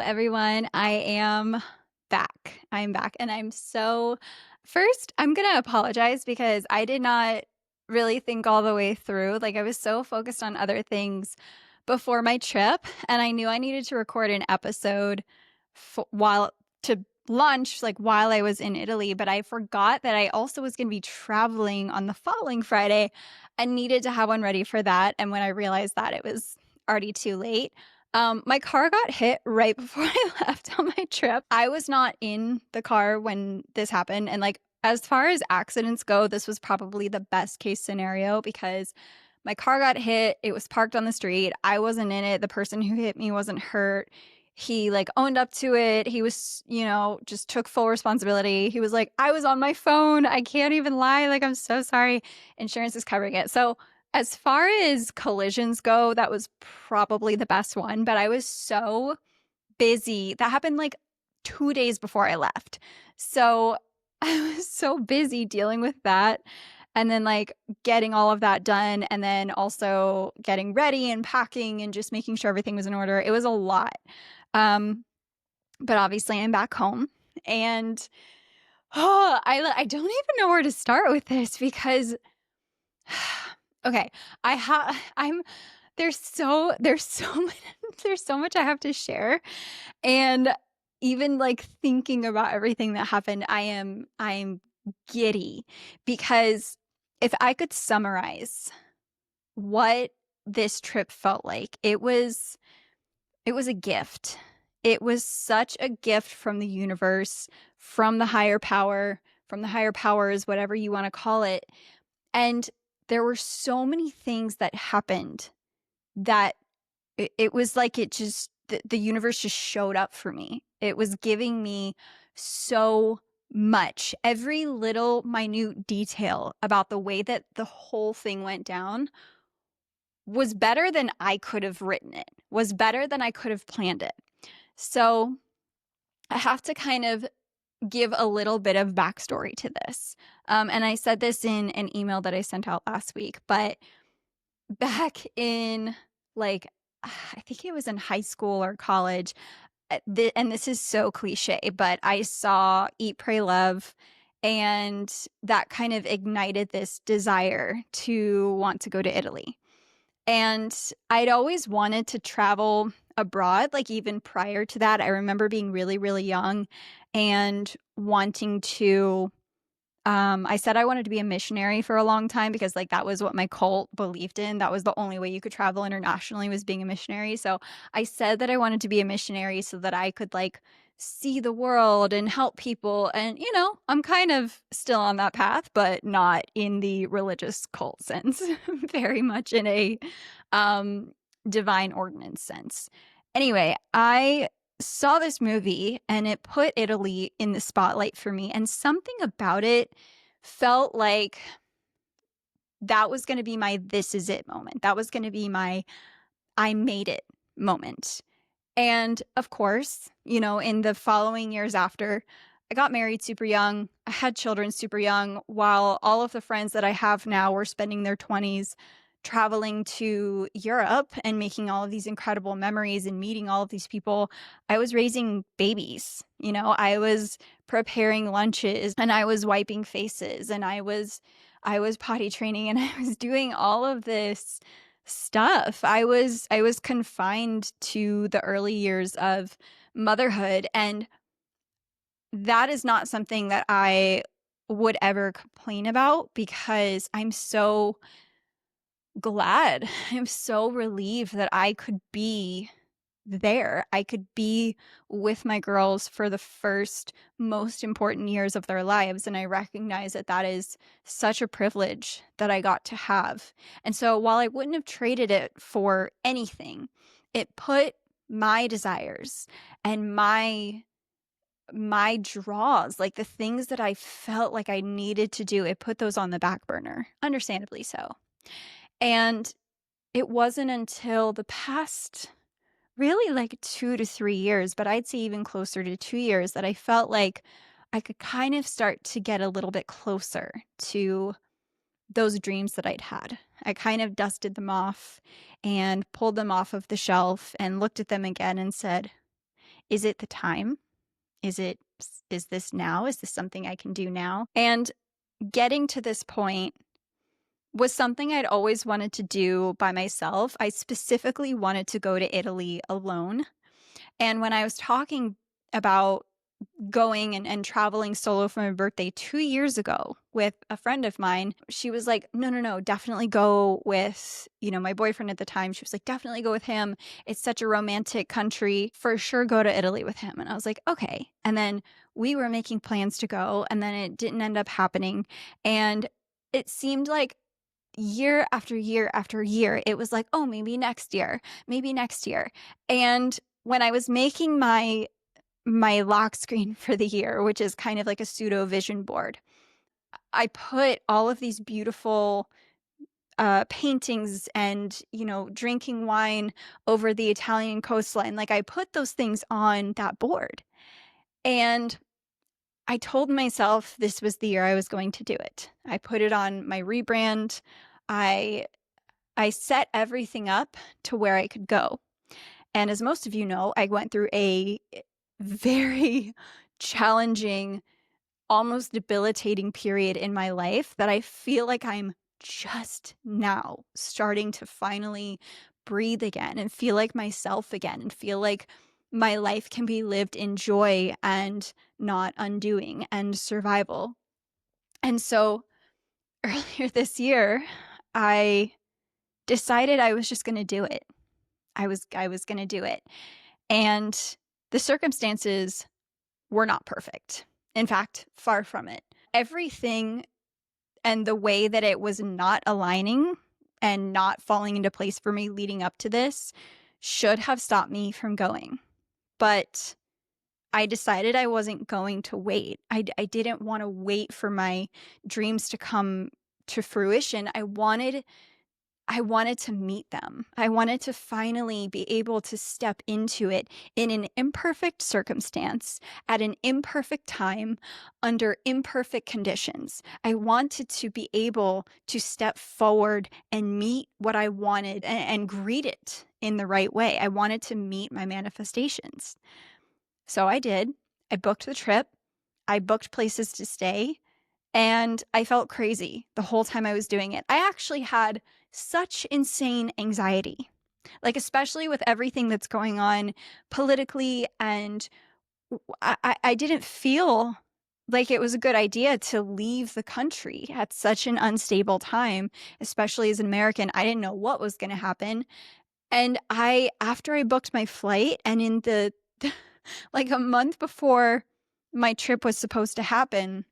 everyone. I am back. I'm back. And first, I'm going to apologize because I did not really think all the way through. Like, I was so focused on other things before my trip. And I knew I needed to record an episode while to launch, like while I was in Italy. But I forgot that I also was going to be traveling on the following Friday and needed to have one ready for that. And when I realized that, it was already too late. My car got hit right before I left on my trip. I was not in the car when this happened. And like, as far as accidents go, this was probably the best case scenario because my car got hit. It was parked on the street. I wasn't in it. The person who hit me wasn't hurt. He like owned up to it. He was, just took full responsibility. He was like, I was on my phone. I can't even lie. Like, I'm so sorry. Insurance is covering it. So as far as collisions go, that was probably the best one, but I was so busy. That happened like 2 days before I left. So I was so busy dealing with that and then like getting all of that done and then also getting ready and packing and just making sure everything was in order. It was a lot. Um, but obviously I'm back home and I don't even know where to start with this because okay, I'm there's so much, there's so much I have to share. And even like thinking about everything that happened, I'm giddy because if I could summarize what this trip felt like, it was a gift. It was such a gift from the universe, from the higher power, from the higher powers, whatever you want to call it. And there were so many things that happened that it was like the universe just showed up for me. It was giving me so much. Every little minute detail about the way that the whole thing went down was better than I could have written it, was better than I could have planned it. So I have to kind of give a little bit of backstory to this. And I said this in an email that I sent out last week, but back in like, I think it was in high school or college, and this is so cliche, but I saw Eat, Pray, Love, and that kind of ignited this desire to want to go to Italy. And I'd always wanted to travel abroad, like even prior to that. I remember being really, really young and wanting to I said I wanted to be a missionary for a long time because like that was what my cult believed in. That was the only way you could travel internationally was being a missionary. So I said that I wanted to be a missionary so that I could like see the world and help people. And I'm kind of still on that path, but not in the religious cult sense, very much in a um divine ordinance sense. Anyway, I saw this movie and it put Italy in the spotlight for me. And something about it felt like that was going to be my this is it moment. That was going to be my I made it moment. And of course, in the following years after, I got married super young. I had children super young, while all of the friends that I have now were spending their 20s traveling to Europe and making all of these incredible memories and meeting all of these people. I was raising babies. I was preparing lunches and I was wiping faces and I was potty training and I was doing all of this stuff. I was confined to the early years of motherhood, and that is not something that I would ever complain about because I'm so glad. I'm so relieved that I could be there. I could be with my girls for the first most important years of their lives. And I recognize that that is such a privilege that I got to have. And so while I wouldn't have traded it for anything, it put my desires and my draws, like the things that I felt like I needed to do, it put those on the back burner, understandably so. And it wasn't until the past really like 2 to 3 years, but I'd say even closer to 2 years that I felt like I could kind of start to get a little bit closer to those dreams that I'd had. I kind of dusted them off and pulled them off of the shelf and looked at them again and said, Is it the time? Is this now? Is this something I can do now? And getting to this point was something I'd always wanted to do by myself. I specifically wanted to go to Italy alone. And when I was talking about going and traveling solo for my birthday 2 years ago with a friend of mine, she was like, "No, no, no, definitely go with," my boyfriend at the time. She was like, "Definitely go with him. It's such a romantic country. For sure go to Italy with him." And I was like, "Okay." And then we were making plans to go, and then it didn't end up happening. And it seemed like year after year after year, it was like, "Oh, maybe next year, maybe next year." And when I was making my lock screen for the year, which is kind of like a pseudo vision board, I put all of these beautiful paintings and, drinking wine over the Italian coastline. Like I put those things on that board. And I told myself this was the year I was going to do it. I put it on my rebrand. I I set everything up to where I could go. And as most of you know, I went through a very challenging, almost debilitating period in my life that I feel like I'm just now starting to finally breathe again and feel like myself again and feel like my life can be lived in joy and not undoing and survival. And so earlier this year, I decided I was just going to do it. I was going to do it. And the circumstances were not perfect. In fact, far from it. Everything and the way that it was not aligning and not falling into place for me leading up to this should have stopped me from going. But I decided I wasn't going to wait. I didn't want to wait for my dreams to come to fruition. I wanted to meet them. I wanted to finally be able to step into it in an imperfect circumstance, at an imperfect time, under imperfect conditions. I wanted to be able to step forward and meet what I wanted and greet it in the right way. I wanted to meet my manifestations. So I did. I booked the trip. I booked places to stay. And I felt crazy the whole time I was doing it. I actually had such insane anxiety, like, especially with everything that's going on politically. And I didn't feel like it was a good idea to leave the country at such an unstable time, especially as an American. I didn't know what was going to happen. And after I booked my flight and in the, like a month before my trip was supposed to happen,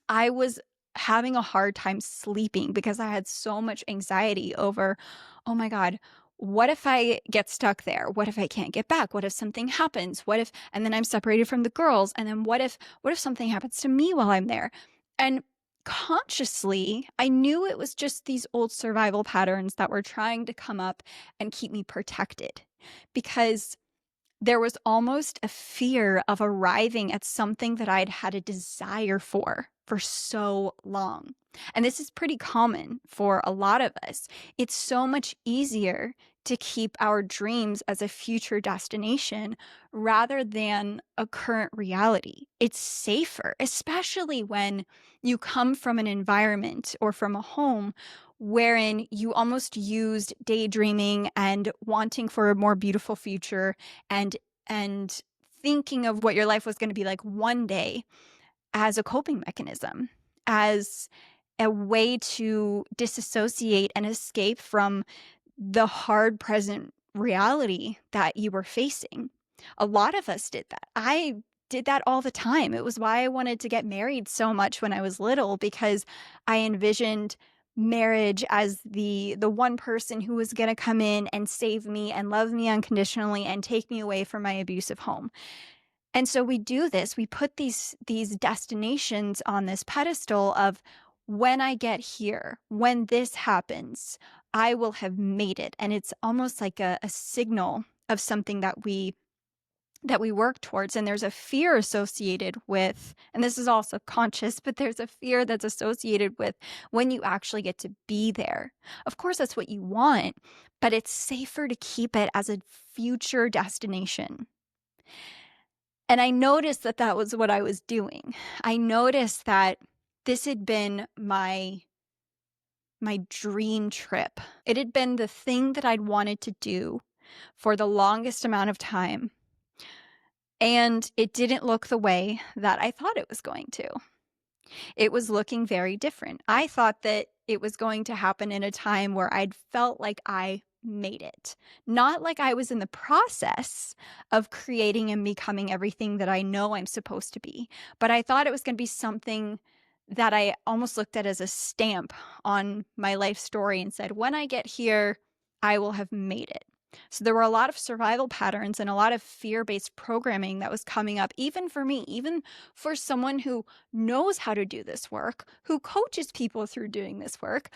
I was having a hard time sleeping because I had so much anxiety over, "Oh my god, what if I get stuck there? What if I can't get back? What if something happens? What if," and then I'm separated from the girls, and then what if something happens to me while I'm there? And consciously, I knew it was just these old survival patterns that were trying to come up and keep me protected, because there was almost a fear of arriving at something that I'd had a desire for so long. And this is pretty common for a lot of us. It's so much easier to keep our dreams as a future destination rather than a current reality. It's safer, especially when you come from an environment or from a home wherein you almost used daydreaming and wanting for a more beautiful future and and thinking of what your life was going to be like one day as a coping mechanism, as a way to disassociate and escape from the hard present reality that you were facing. A lot of us did that. I did that all the time. It was why I wanted to get married so much when I was little, because I envisioned marriage as the one person who was going to come in and save me and love me unconditionally and take me away from my abusive home. And so we do this, we put these destinations on this pedestal of, when I get here, when this happens, I will have made it. And it's almost like a signal of something that we work towards. And there's a fear associated with, and this is all subconscious, but there's a fear that's associated with when you actually get to be there. Of course, that's what you want, but it's safer to keep it as a future destination. And I noticed that that was what I was doing. I noticed that this had been my dream trip. It had been the thing that I'd wanted to do for the longest amount of time, and it didn't look the way that I thought it was going to. It was looking very different. I thought that it was going to happen in a time where I'd felt like I made it, not like I was in the process of creating and becoming everything that I know I'm supposed to be, but I thought it was going to be something that I almost looked at as a stamp on my life story and said, when I get here, I will have made it. So there were a lot of survival patterns and a lot of fear-based programming that was coming up, even for me, even for someone who knows how to do this work, who coaches people through doing this work.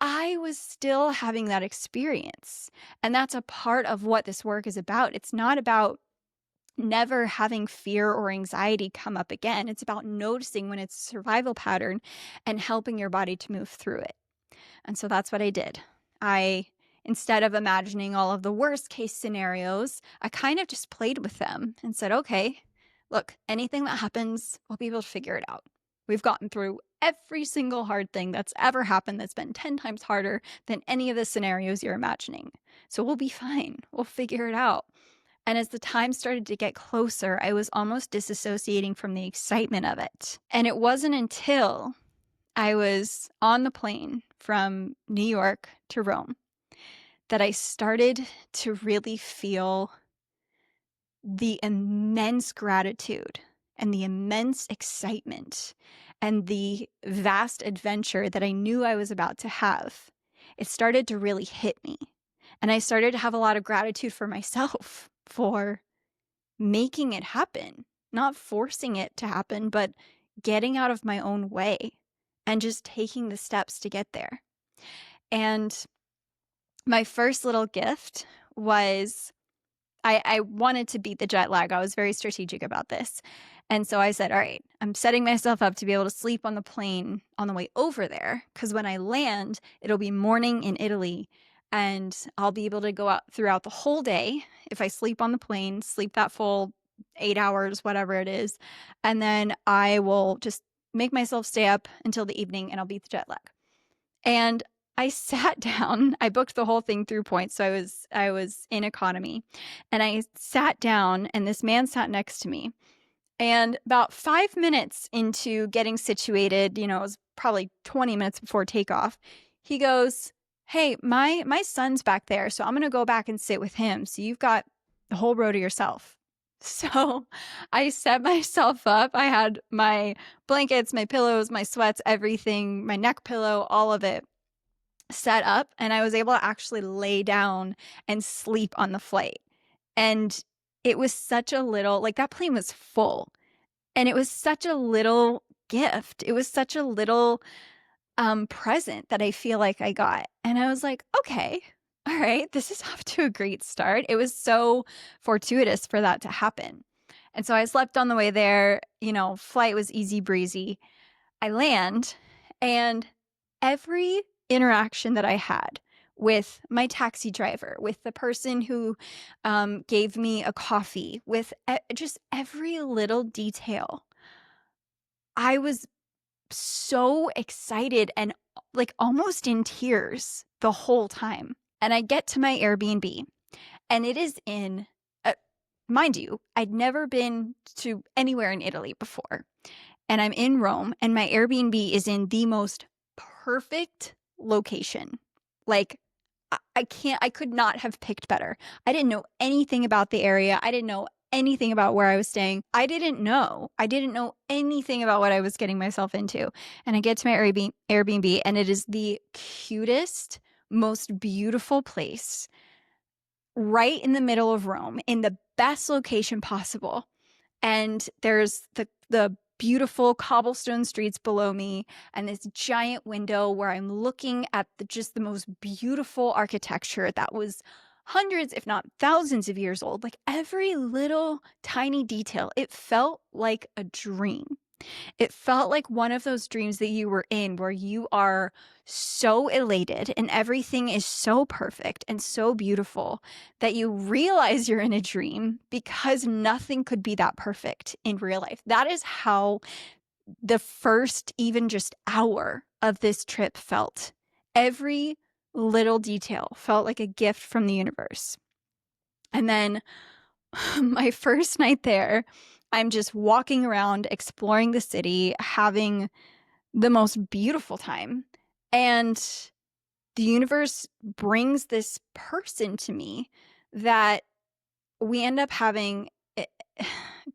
I was still having that experience. And that's a part of what this work is about. It's not about never having fear or anxiety come up again. It's about noticing when it's a survival pattern and helping your body to move through it. And so that's what I did. Instead of imagining all of the worst case scenarios, I kind of just played with them and said, okay, look, anything that happens, we'll be able to figure it out. We've gotten through every single hard thing that's ever happened that's been 10 times harder than any of the scenarios you're imagining. So we'll be fine. We'll figure it out. And as the time started to get closer, I was almost disassociating from the excitement of it. And it wasn't until I was on the plane from New York to Rome that I started to really feel the immense gratitude and the immense excitement and the vast adventure that I knew I was about to have. It started to really hit me. And I started to have a lot of gratitude for myself for making it happen, not forcing it to happen, but getting out of my own way and just taking the steps to get there. And my first little gift was I wanted to beat the jet lag. I was very strategic about this. And so I said, all right, I'm setting myself up to be able to sleep on the plane on the way over there, because when I land, it'll be morning in Italy and I'll be able to go out throughout the whole day. If I sleep on the plane, sleep that full 8 hours, whatever it is, and then I will just make myself stay up until the evening and I'll beat the jet lag. And I sat down. I booked the whole thing through points, so I was in economy. And I sat down and this man sat next to me. And about 5 minutes into getting situated, it was probably 20 minutes before takeoff, he goes, "Hey, my son's back there, so I'm going to go back and sit with him. So you've got the whole row to yourself." So I set myself up. I had my blankets, my pillows, my sweats, everything, my neck pillow, all of it set up, and I was able to actually lay down and sleep on the flight. And it was such a little, like, that plane was full, and it was such a little gift. It was such a little present that I feel like I got. And I was like, okay, all right, this is off to a great start. It was so fortuitous for that to happen. And so I slept on the way there, flight was easy breezy. I land, and every interaction that I had with my taxi driver, with the person who gave me a coffee, with just every little detail, I was so excited and like almost in tears the whole time. And I get to my Airbnb, and it is in, mind you, I'd never been to anywhere in Italy before. And I'm in Rome, and my Airbnb is in the most perfect location. Like, I could not have picked better. I didn't know anything about the area. I didn't know anything about where I was staying. I didn't know anything about what I was getting myself into. And I get to my Airbnb, and it is the cutest, most beautiful place right in the middle of Rome, in the best location possible. And there's the beautiful cobblestone streets below me and this giant window where I'm looking at just the most beautiful architecture that was hundreds, if not thousands of years old. Like every little tiny detail, it felt like a dream. It felt like one of those dreams that you were in where you are so elated and everything is so perfect and so beautiful that you realize you're in a dream because nothing could be that perfect in real life. That is how the first even just hour of this trip felt. Every little detail felt like a gift from the universe. And then my first night there, I'm just walking around, exploring the city, having the most beautiful time. And the universe brings this person to me that we end up having. eh,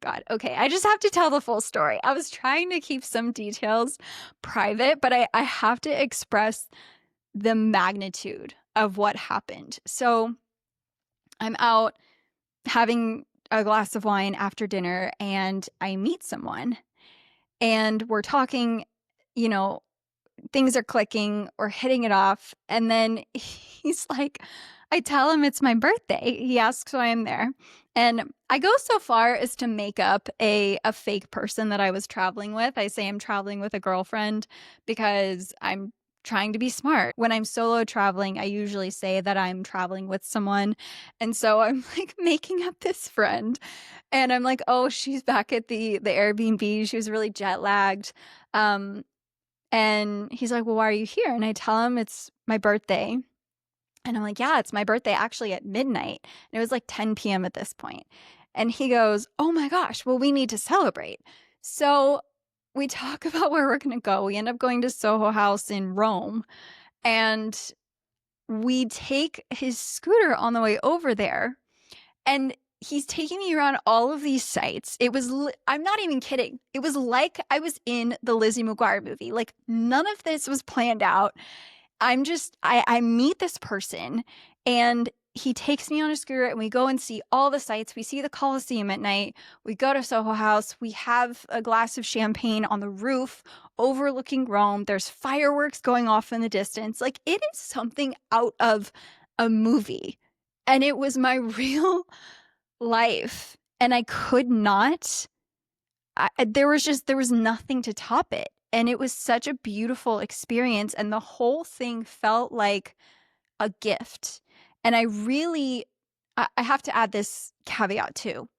God, okay, I just have to tell the full story. I was trying to keep some details private, but I have to express the magnitude of what happened. So I'm out having a glass of wine after dinner and I meet someone and we're talking, you know, things are clicking, we're hitting it off. And then he's like, I tell him it's my birthday. He asks why I'm there. And I go so far as to make up a fake person that I was traveling with. I say I'm traveling with a girlfriend because I'm trying to be smart. When I'm solo traveling, I usually say that I'm traveling with someone. And so I'm like making up this friend. And I'm like, oh, she's back at the Airbnb. She was really jet lagged. Um, and he's like, well, why are you here? And I tell him it's my birthday. And I'm like, yeah, it's my birthday actually at midnight. And it was like 10 p.m. at this point. And he goes, oh my gosh, well, we need to celebrate. So we talk about where we're going to go. We end up going to Soho House in Rome. And we take his scooter on the way over there. And he's taking me around all of these sites. It was, I'm not even kidding. It was like I was in the Lizzie McGuire movie. Like none of this was planned out. I meet this person and he takes me on a scooter and we go and see all the sites. We see the Colosseum at night. We go to Soho House. We have a glass of champagne on the roof overlooking Rome. There's fireworks going off in the distance. Like it is something out of a movie. And it was my real life. And I could not, there was nothing to top it. And it was such a beautiful experience. And the whole thing felt like a gift. And I have to add this caveat too.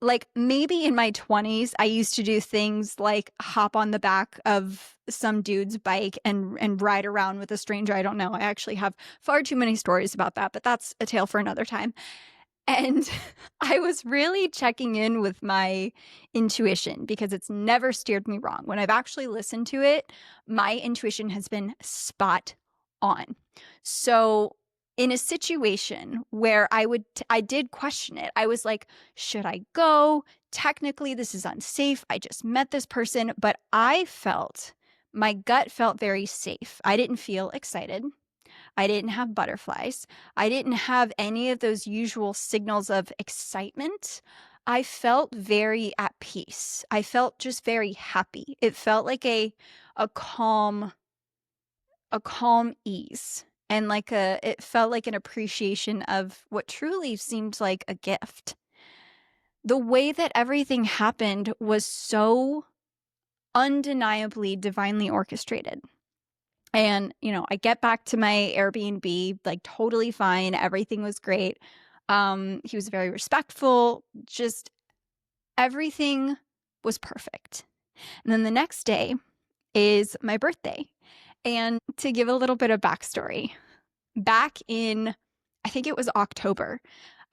Like maybe in my 20s, I used to do things like hop on the back of some dude's bike and ride around with a stranger I don't know. I actually have far too many stories about that, but that's a tale for another time. And I was really checking in with my intuition because it's never steered me wrong. When I've actually listened to it, my intuition has been spot on. So in a situation where I did question it. I was like, should I go? Technically, this is unsafe. I just met this person, but my gut felt very safe. I didn't feel excited. I didn't have butterflies. I didn't have any of those usual signals of excitement. I felt very at peace. I felt just very happy. It felt like a calm a calm ease and it felt like an appreciation of what truly seemed like a gift. The way that everything happened was so undeniably divinely orchestrated. And, I get back to my Airbnb, like totally fine. Everything was great. He was very respectful. Just everything was perfect. And then the next day is my birthday. And to give a little bit of backstory, back in, I think it was October,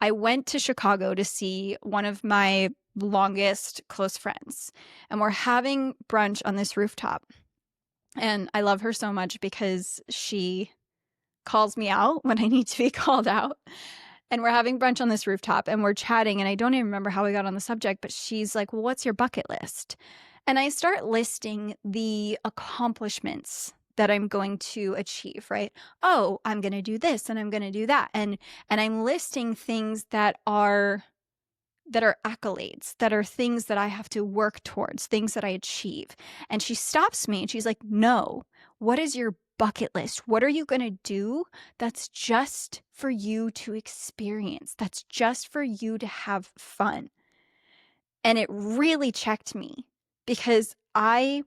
I went to Chicago to see one of my longest close friends. And we're having brunch on this rooftop. And I love her so much because she calls me out when I need to be called out. And we're having brunch on this rooftop and we're chatting. And I don't even remember how we got on the subject, but she's like, well, what's your bucket list? And I start listing the accomplishments that I'm going to achieve, right? Oh, I'm going to do this and I'm going to do that. And I'm listing things that are accolades, that are things that I have to work towards, things that I achieve. And she stops me and she's like, no, what is your bucket list? What are you going to do that's just for you to experience? That's just for you to have fun. And it really checked me because I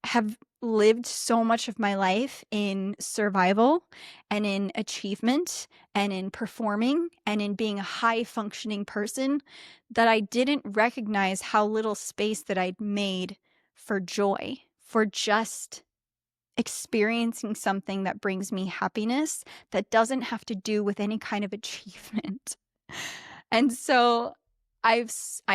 have lived so much of my life in survival and in achievement and in performing and in being a high functioning person that I didn't recognize how little space that I'd made for joy, for just experiencing something that brings me happiness that doesn't have to do with any kind of achievement. And so I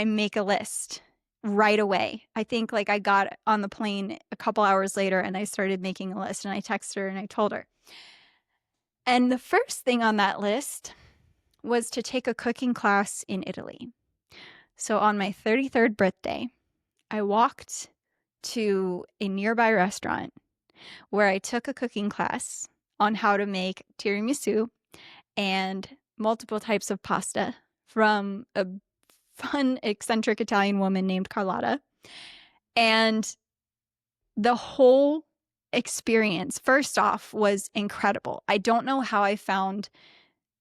make a list right away. I think like I got on the plane a couple hours later and I started making a list and I texted her and I told her. And the first thing on that list was to take a cooking class in Italy. So on my 33rd birthday, I walked to a nearby restaurant where I took a cooking class on how to make tiramisu and multiple types of pasta from a fun, eccentric Italian woman named Carlotta. And the whole experience, first off, was incredible. I don't know how I found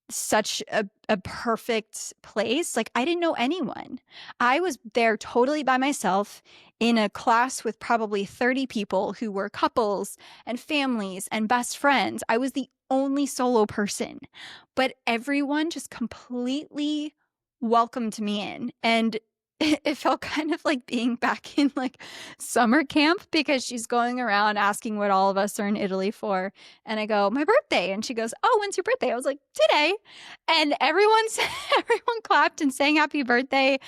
such a perfect place. Like, I didn't know anyone. I was there totally by myself in a class with probably 30 people who were couples and families and best friends. I was the only solo person, but everyone just completely welcomed me in. And it felt kind of like being back in like summer camp because she's going around asking what all of us are in Italy for. And I go, my birthday. And she goes, oh, when's your birthday? I was like, today. And everyone clapped and sang happy birthday.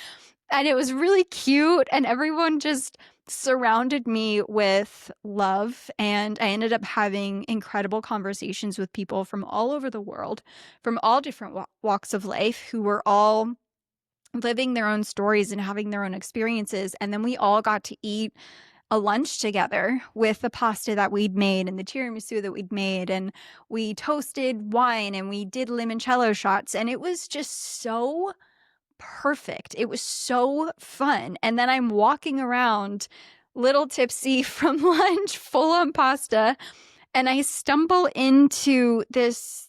And it was really cute. And everyone just surrounded me with love. And I ended up having incredible conversations with people from all over the world, from all different walks of life, who were all living their own stories and having their own experiences. And then we all got to eat a lunch together with the pasta that we'd made and the tiramisu that we'd made. And we toasted wine and we did limoncello shots. And it was just so perfect. It was so fun. And then I'm walking around little tipsy from lunch, full on pasta. And I stumble into this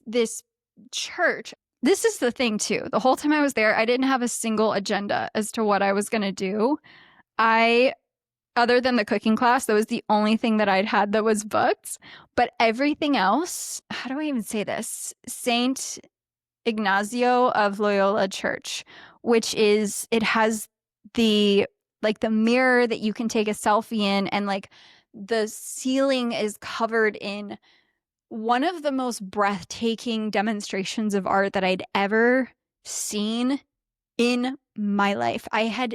church. This is the thing too. The whole time I was there, I didn't have a single agenda as to what I was going to do. Other than the cooking class, that was the only thing that I'd had that was booked. But everything else, how do I even say this? Saint Ignacio of Loyola Church, it has the mirror that you can take a selfie in, and like the ceiling is covered in one of the most breathtaking demonstrations of art that I'd ever seen in my life. I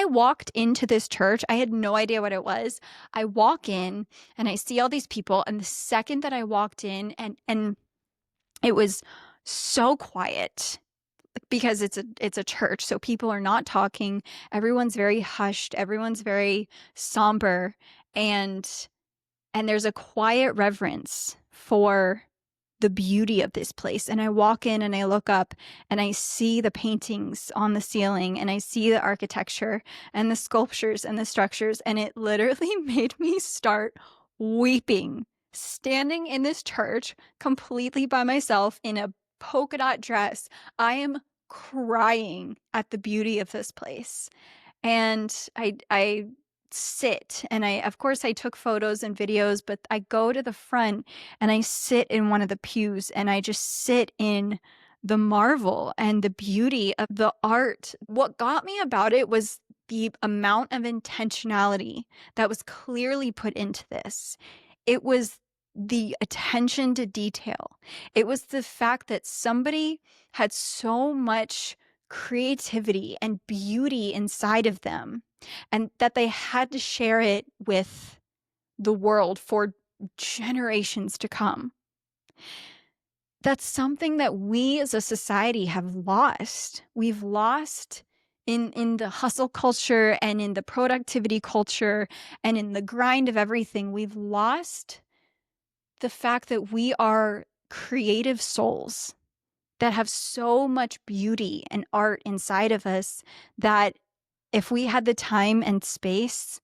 walked into this church. I had no idea what it was. I walk in and I see all these people. And the second that I walked in and it was so quiet because it's a church. So people are not talking. Everyone's very hushed. Everyone's very somber. And there's a quiet reverence for the beauty of this place. And I walk in and I look up and I see the paintings on the ceiling and I see the architecture and the sculptures and the structures. And it literally made me start weeping, standing in this church completely by myself in a polka dot dress. I am crying at the beauty of this place. And I sit and of course I took photos and videos, but I go to the front and I sit in one of the pews and I just sit in the marvel and the beauty of the art. What got me about it was the amount of intentionality that was clearly put into this. It was the attention to detail. It was the fact that somebody had so much creativity and beauty inside of them, and that they had to share it with the world for generations to come. That's something that we as a society have lost. We've lost in the hustle culture and in the productivity culture and in the grind of everything. We've lost the fact that we are creative souls that have so much beauty and art inside of us that if we had the time and space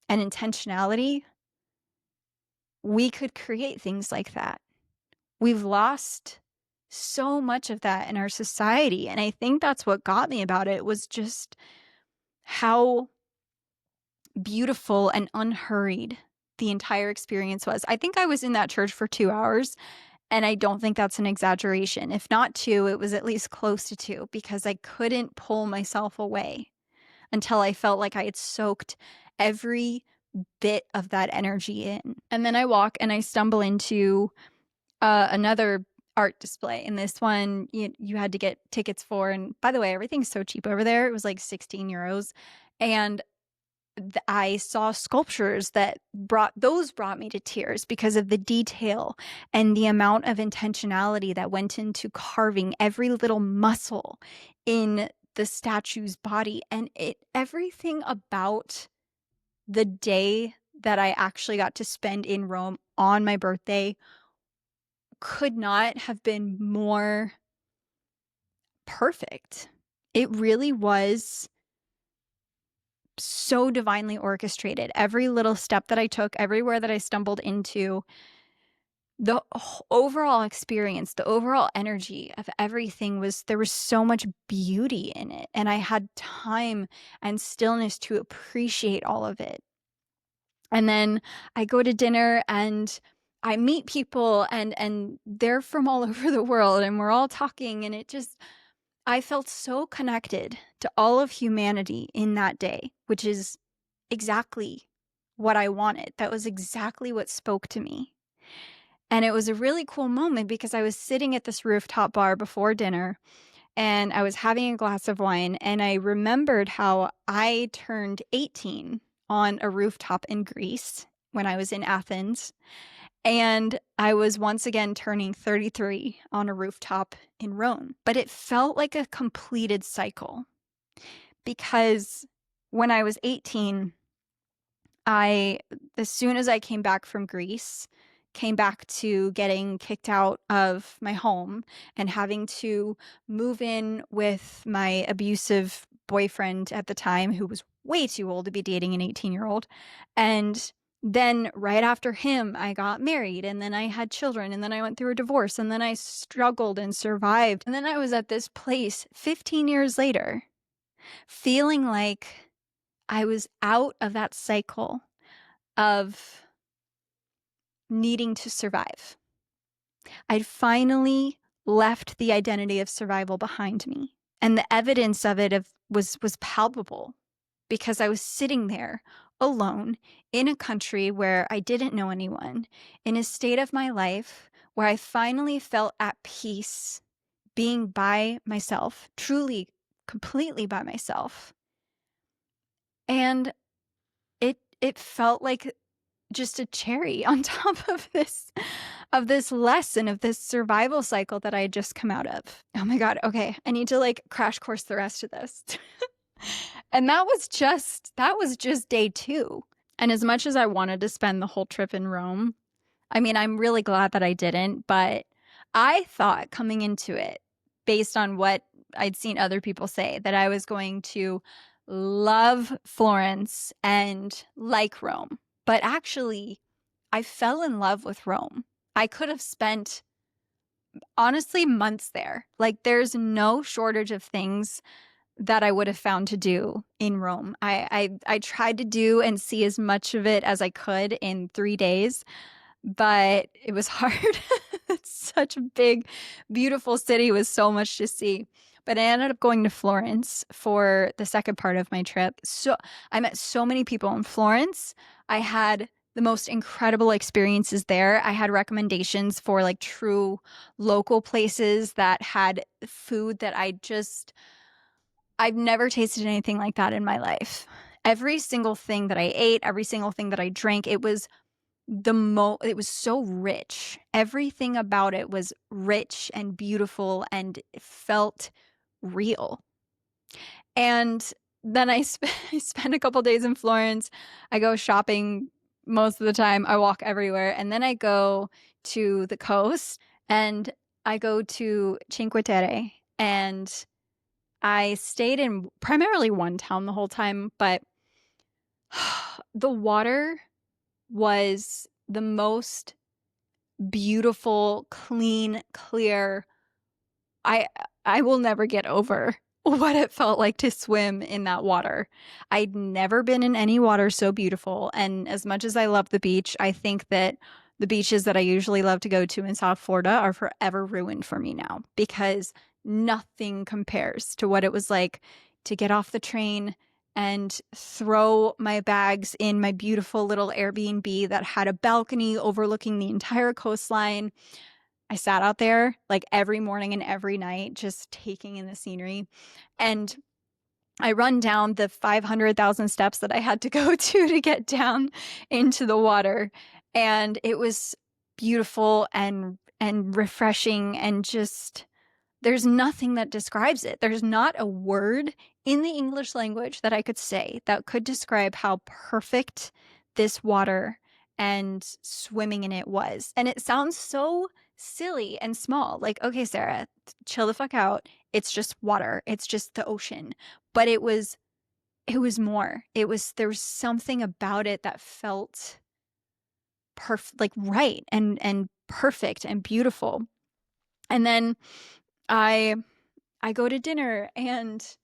and intentionality, we could create things like that. We've lost so much of that in our society. And I think that's what got me about it, was just how beautiful and unhurried the entire experience was. I think I was in that church for 2 hours, and I don't think that's an exaggeration. If not 2, it was at least close to 2 because I couldn't pull myself away until I felt like I had soaked every bit of that energy in. And then I walk and I stumble into another art display. And this one you had to get tickets for. And by the way, everything's so cheap over there. It was like 16 euros. And I saw sculptures that brought me to tears because of the detail and the amount of intentionality that went into carving every little muscle in the statue's body. And everything about the day that I actually got to spend in Rome on my birthday could not have been more perfect. It really was so divinely orchestrated. Every little step that I took, everywhere that I stumbled into, the overall experience, the overall energy of everything there was so much beauty in it. And I had time and stillness to appreciate all of it. And then I go to dinner and I meet people and they're from all over the world and we're all talking, and I felt so connected to all of humanity in that day, which is exactly what I wanted. That was exactly what spoke to me. And it was a really cool moment because I was sitting at this rooftop bar before dinner and I was having a glass of wine, and I remembered how I turned 18 on a rooftop in Greece when I was in Athens. And I was once again turning 33 on a rooftop in Rome. But it felt like a completed cycle because when I was 18, as soon as I came back from Greece, came back to getting kicked out of my home and having to move in with my abusive boyfriend at the time, who was way too old to be dating an 18-year-old. And then right after him, I got married, and then I had children, and then I went through a divorce, and then I struggled and survived. And then I was at this place 15 years later, feeling like I was out of that cycle of needing to survive. I'd finally left the identity of survival behind me. And the evidence of it was palpable because I was sitting there alone in a country where I didn't know anyone, in a state of my life where I finally felt at peace being by myself, truly, completely by myself. And it felt like just a cherry on top of this lesson, of this survival cycle that I had just come out of. Oh my God. Okay. I need to crash course the rest of this. And that was just day 2. And as much as I wanted to spend the whole trip in Rome, I mean, I'm really glad that I didn't, but I thought coming into it, based on what I'd seen other people say, that I was going to love Florence and like Rome. But actually, I fell in love with Rome. I could have spent, honestly, months there. There's no shortage of things that I would have found to do in Rome. I tried to do and see as much of it as I could in 3 days, but it was hard. It's such a big, beautiful city with so much to see. But I ended up going to Florence for the second part of my trip. So I met so many people in Florence. I had the most incredible experiences there. I had recommendations for true local places that had food that I've never tasted anything like that in my life. Every single thing that I ate, every single thing that I drank, it was it was so rich. Everything about it was rich and beautiful, and it felt real. And then I spent a couple days in Florence. I go shopping most of the time. I walk everywhere. And then I go to the coast and I go to Cinque Terre. And I stayed in primarily one town the whole time, but the water was the most beautiful, clean, clear. I will never get over what it felt like to swim in that water. I'd never been in any water so beautiful. And as much as I love the beach, I think that the beaches that I usually love to go to in South Florida are forever ruined for me now because nothing compares to what it was like to get off the train and throw my bags in my beautiful little Airbnb that had a balcony overlooking the entire coastline. I sat out there like every morning and every night, just taking in the scenery. And I run down the 500,000 steps that I had to go to get down into the water. And it was beautiful and refreshing and just there's nothing that describes it. There's not a word in the English language that I could say that could describe how perfect this water and swimming in it was. And it sounds so silly and small. Like, okay, Sarah, chill the fuck out. It's just water. It's just the ocean. But it was more. There was something about it that felt perfect, like right and perfect and beautiful. And then I I go to dinner and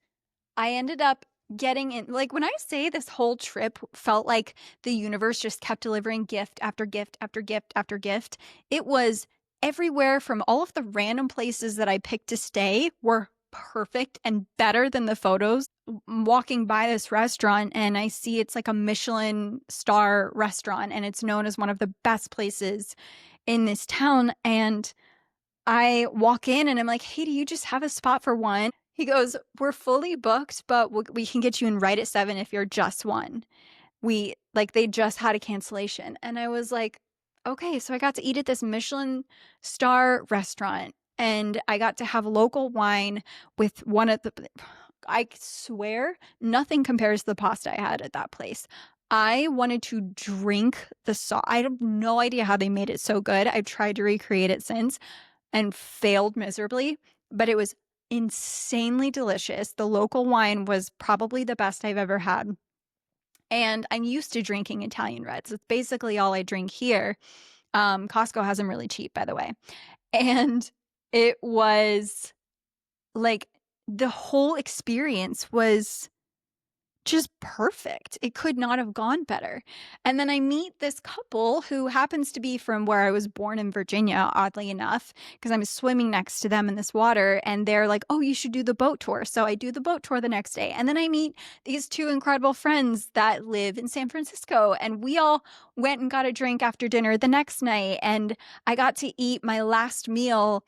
I ended up getting in. Like, when I say this whole trip felt like the universe just kept delivering gift after gift after gift after gift, it was everywhere from all of the random places that I picked to stay were perfect and better than the photos. Walking by this restaurant and I see it's like a Michelin star restaurant and it's known as one of the best places in this town. And I walk in and I'm like, "Hey, do you just have a spot for one?" He goes, "We're fully booked, but we can get you in right at 7 if you're just one." They just had a cancellation. And I was like, "Okay." So I got to eat at this Michelin star restaurant and I got to have local wine with one of the, I swear, nothing compares to the pasta I had at that place. I wanted to drink the sauce. I have no idea how they made it so good. I've tried to recreate it since and failed miserably, but it was insanely delicious. The local wine was probably the best I've ever had. And I'm used to drinking Italian reds. It's basically all I drink here. Costco has them really cheap, by the way. And it was like the whole experience was just perfect. It could not have gone better. And then I meet this couple who happens to be from where I was born in Virginia, oddly enough, because I'm swimming next to them in this water. And they're like, "Oh, you should do the boat tour." So I do the boat tour the next day. And then I meet these two incredible friends that live in San Francisco. And we all went and got a drink after dinner the next night. And I got to eat my last meal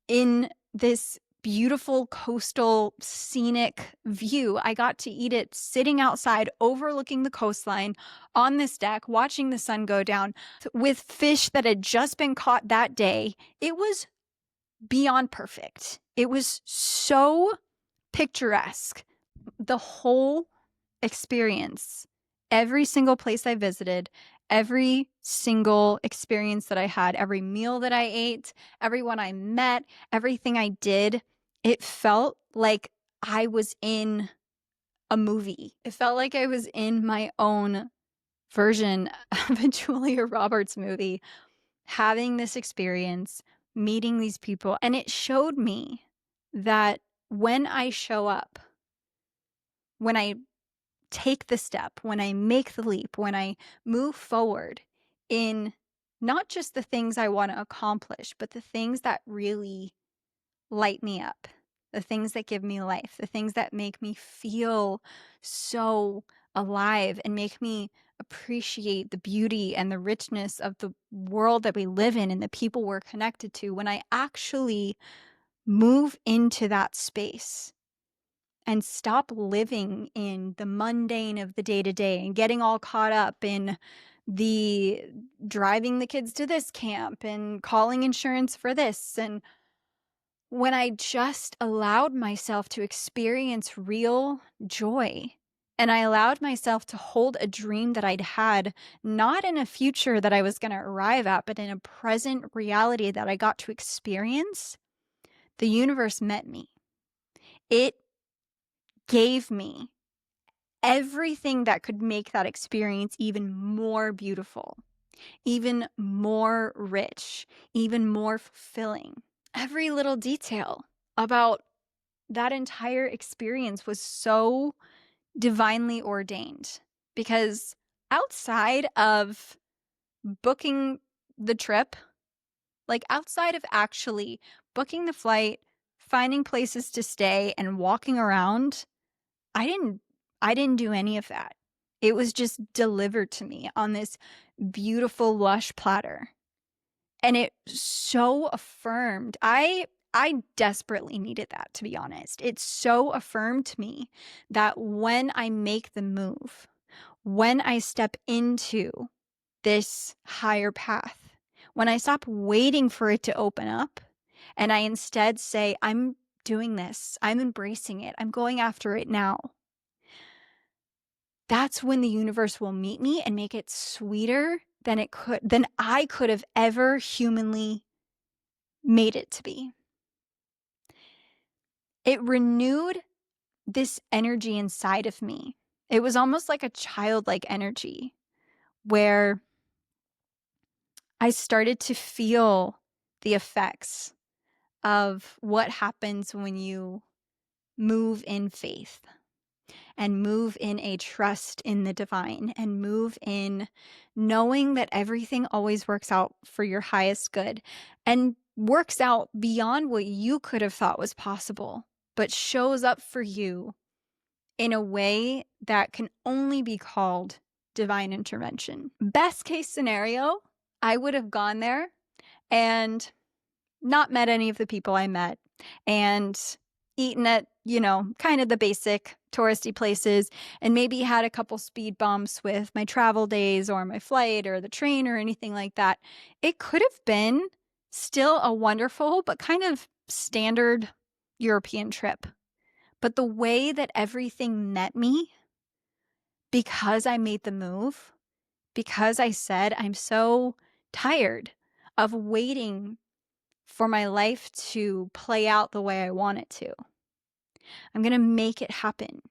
in this beautiful coastal scenic view. I got to eat it sitting outside overlooking the coastline on this deck, watching the sun go down with fish that had just been caught that day. It was beyond perfect. It was so picturesque. The whole experience, every single place I visited, every single experience that I had, every meal that I ate, everyone I met, everything I did, it felt like I was in a movie. It felt like I was in my own version of a Julia Roberts movie, having this experience, meeting these people. And it showed me that when I show up, when I take the step, when I make the leap, when I move forward in not just the things I want to accomplish, but the things that really light me up, the things that give me life, the things that make me feel so alive and make me appreciate the beauty and the richness of the world that we live in and the people we're connected to. When I actually move into that space and stop living in the mundane of the day to day and getting all caught up in the driving the kids to this camp and calling insurance for this. And when I just allowed myself to experience real joy and I allowed myself to hold a dream that I'd had, not in a future that I was going to arrive at, but in a present reality that I got to experience, the universe met me. It gave me everything that could make that experience even more beautiful, even more rich, even more fulfilling. Every little detail about that entire experience was so divinely ordained because outside of booking the trip, like outside of actually booking the flight, finding places to stay and walking around, I didn't do any of that. It was just delivered to me on this beautiful lush platter. And it so affirmed. I desperately needed that, to be honest. It so affirmed me that when I make the move, when I step into this higher path, when I stop waiting for it to open up and I instead say, I'm doing this, I'm embracing it, I'm going after it now, that's when the universe will meet me and make it sweeter than I could have ever humanly made it to be. It renewed this energy inside of me. It was almost like a childlike energy where I started to feel the effects of what happens when you move in faith and move in a trust in the divine and move in knowing that everything always works out for your highest good and works out beyond what you could have thought was possible, but shows up for you in a way that can only be called divine intervention. Best case scenario, I would have gone there and not met any of the people I met and eaten at, kind of the basic touristy places and maybe had a couple speed bumps with my travel days or my flight or the train or anything like that. It could have been still a wonderful but kind of standard European trip. But the way that everything met me, because I made the move, because I said, I'm so tired of waiting for my life to play out the way I want it to. I'm going to make it happen.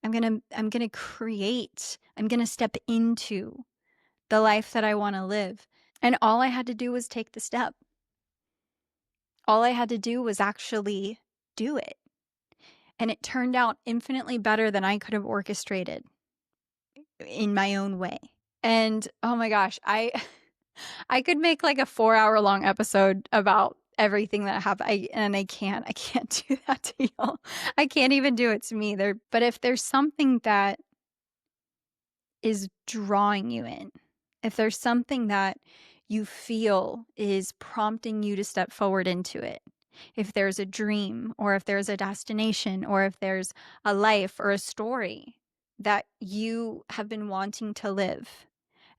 I'm going to create. I'm going to step into the life that I want to live. And all I had to do was take the step. All I had to do was actually do it. And it turned out infinitely better than I could have orchestrated in my own way. And oh my gosh, I I could make like a 4-hour long episode about everything that happened. I can't do that to y'all. I can't even do it to me. But if there's something that is drawing you in, if there's something that you feel is prompting you to step forward into it, if there's a dream or if there's a destination or if there's a life or a story that you have been wanting to live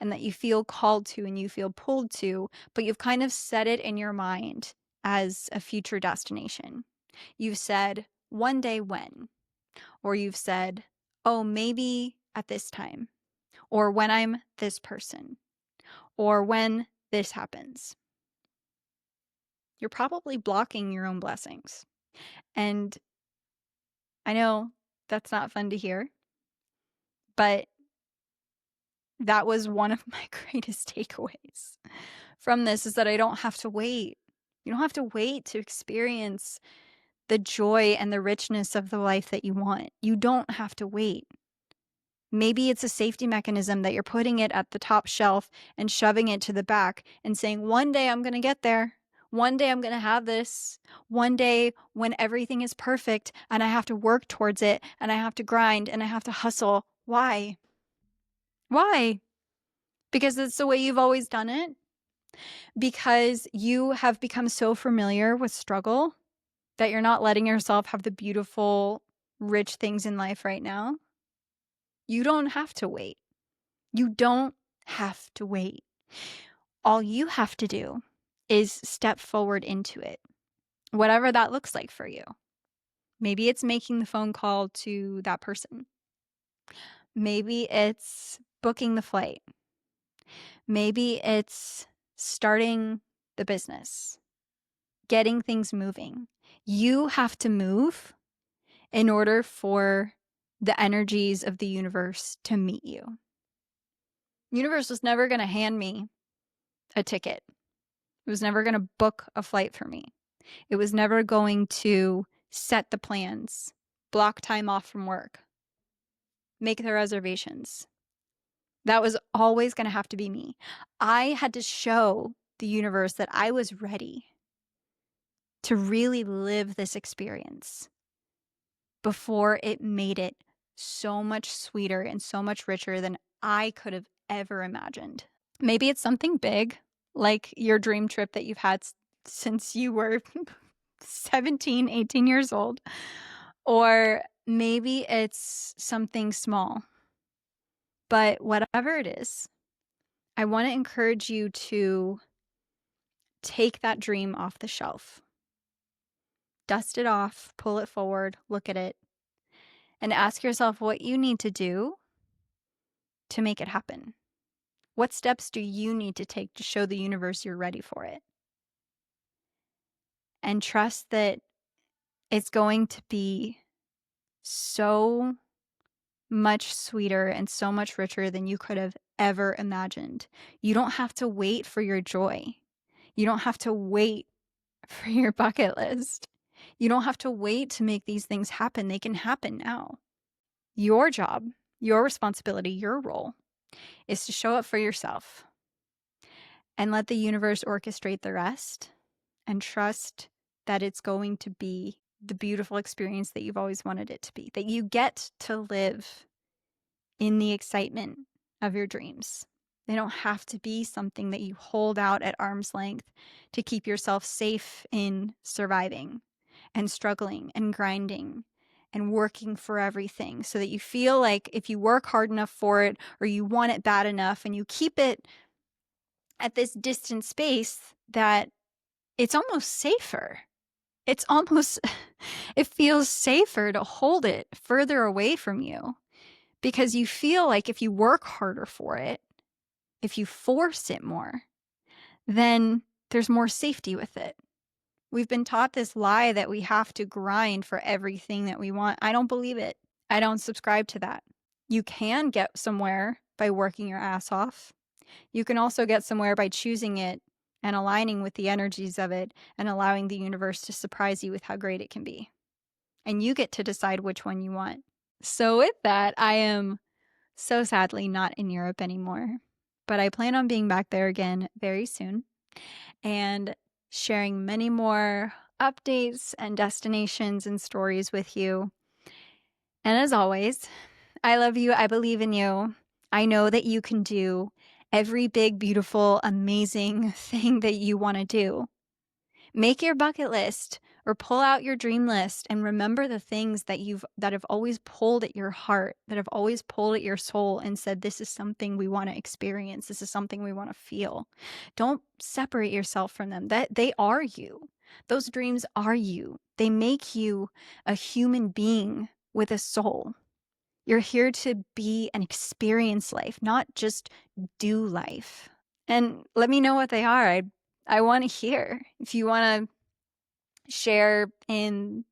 and that you feel called to and you feel pulled to, but you've kind of set it in your mind as a future destination. You've said, one day when, or you've said, oh, maybe at this time, or when I'm this person, or when this happens. You're probably blocking your own blessings. And I know that's not fun to hear, but that was one of my greatest takeaways from this is that I don't have to wait. You don't have to wait to experience the joy and the richness of the life that you want. You don't have to wait. Maybe it's a safety mechanism that you're putting it at the top shelf and shoving it to the back and saying, one day I'm going to get there. One day I'm going to have this. One day when everything is perfect and I have to work towards it and I have to grind and I have to hustle. Why? Why? Because it's the way you've always done it? Because you have become so familiar with struggle that you're not letting yourself have the beautiful, rich things in life right now? You don't have to wait. You don't have to wait. All you have to do is step forward into it, whatever that looks like for you. Maybe it's making the phone call to that person. Maybe it's booking the flight. Maybe it's starting the business, getting things moving. You have to move in order for the energies of the universe to meet you. The universe was never going to hand me a ticket. It was never going to book a flight for me. It was never going to set the plans, block time off from work, make the reservations. That was always going to have to be me. I had to show the universe that I was ready to really live this experience before it made it so much sweeter and so much richer than I could have ever imagined. Maybe it's something big, like your dream trip that you've had since you were 17, 18 years old. Or maybe it's something small. But whatever it is, I want to encourage you to take that dream off the shelf. Dust it off, pull it forward, look at it, and ask yourself what you need to do to make it happen. What steps do you need to take to show the universe you're ready for it? And trust that it's going to be so much sweeter and so much richer than you could have ever imagined. You don't have to wait for your joy. You don't have to wait for your bucket list. You don't have to wait to make these things happen. They can happen now. Your job, your responsibility, your role is to show up for yourself and let the universe orchestrate the rest, and trust that it's going to be the beautiful experience that you've always wanted it to be, that you get to live in the excitement of your dreams. They don't have to be something that you hold out at arm's length to keep yourself safe in surviving and struggling and grinding and working for everything, so that you feel like if you work hard enough for it, or you want it bad enough and you keep it at this distant space, that it's almost safer. It's almost, it feels safer to hold it further away from you, because you feel like if you work harder for it, if you force it more, then there's more safety with it. We've been taught this lie that we have to grind for everything that we want. I don't believe it. I don't subscribe to that. You can get somewhere by working your ass off. You can also get somewhere by choosing it and aligning with the energies of it and allowing the universe to surprise you with how great it can be. And you get to decide which one you want. So with that, I am so sadly not in Europe anymore, but I plan on being back there again very soon and sharing many more updates and destinations and stories with you. And as always, I love you. I believe in you. I know that you can do every big, beautiful, amazing thing that you want to do. Make your bucket list or pull out your dream list and remember the things that have always pulled at your heart, that have always pulled at your soul and said, this is something we want to experience. This is something we want to feel. Don't separate yourself from them. That they are you. Those dreams are you. They make you a human being with a soul. You're here to be and experience life, not just do life. And let me know what they are. I want to hear. If you want to share in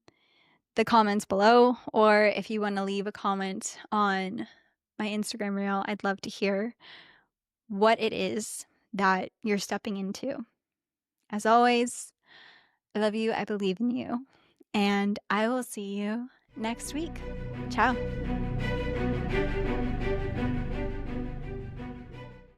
the comments below, or if you want to leave a comment on my Instagram reel, I'd love to hear what it is that you're stepping into. As always, I love you. I believe in you. And I will see you next week. Ciao.